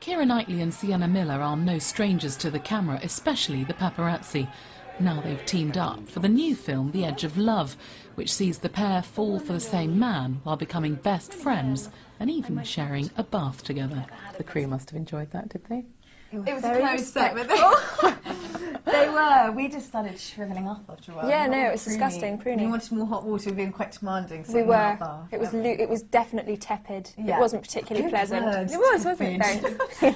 Keira Knightley and Sienna are no strangers to the camera, especially the paparazzi. Now they've teamed up for the new film The Edge of Love, which sees the pair fall for the same man while becoming best friends and even sharing a bath together. The crew must have enjoyed that, did they? It was a closed set, but they were. We just started shrivelling up after a while. Yeah, no, it was disgusting, pruny. We wanted more hot water, we were being quite demanding. So we were. It was definitely tepid. Yeah. It wasn't particularly pleasant. It was, wasn't it?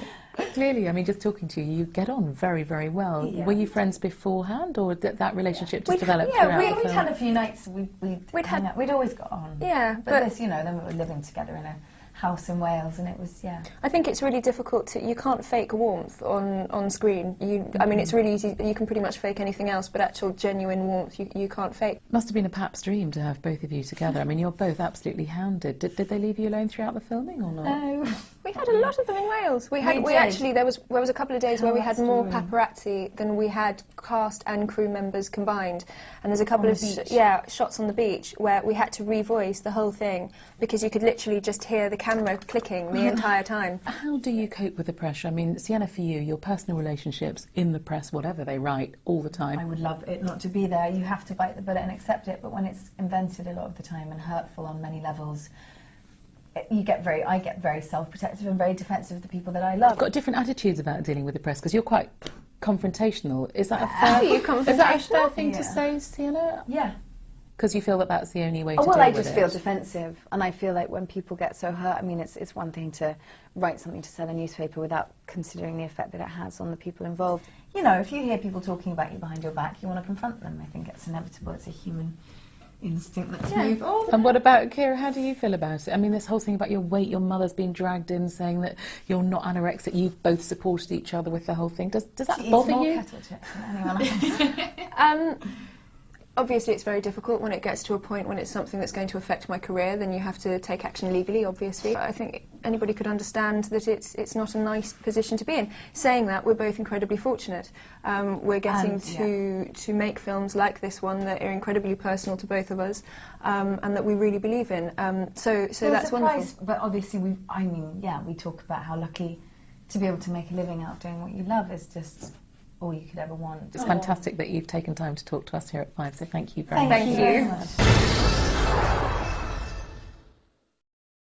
Clearly, I mean, just talking to you, you get on very, very well. Yeah. Were you friends beforehand, or did that relationship just develop throughout the film? We'd had a few nights. We'd always got on. Yeah, but this, you know, then we were living together in a house in Wales, and it was, yeah. I think it's really difficult to, you can't fake warmth on screen. I mean, it's really easy, you can pretty much fake anything else, but actual genuine warmth you can't fake. Must have been a pap's dream to have both of you together. I mean, you're both absolutely hounded. Did they leave you alone throughout the filming or not? No. We had a lot of them in Wales. We actually, there was a couple of days where we had more paparazzi than we had cast and crew members combined. And there's a couple of shots on the beach where we had to revoice the whole thing because you could literally just hear the camera clicking the entire time. How do you cope with the pressure? I mean, Sienna, for you, your personal relationships in the press, whatever they write, all the time. I would love it not to be there. You have to bite the bullet and accept it, but when it's invented a lot of the time and hurtful on many levels, I get very self-protective and very defensive of the people that I love. You've got different attitudes about dealing with the press because you're quite confrontational. Is that a fair thing to say, Sienna? Yeah. Because you feel that that's the only way to deal with it? Well, I just feel defensive, and I feel like when people get so hurt, I mean, it's one thing to write something to sell a newspaper without considering the effect that it has on the people involved. You know, if you hear people talking about you behind your back, you want to confront them. I think it's inevitable. It's a human instinct. Let's move on. And what about, Keira, how do you feel about it? I mean, this whole thing about your weight, your mother's been dragged in saying that you're not anorexic, you've both supported each other with the whole thing. Does that bother you? Kettle chips than anyone else. Obviously, it's very difficult when it gets to a point when it's something that's going to affect my career, then you have to take action legally, obviously. I think anybody could understand that it's not a nice position to be in. Saying that, we're both incredibly fortunate. We're getting to make films like this one that are incredibly personal to both of us, and that we really believe in. So that's wonderful. Price, but obviously, we talk about how lucky to be able to make a living out doing what you love is just all you could ever want. It's fantastic that you've taken time to talk to us here at 5, so thank you very much. Thank you.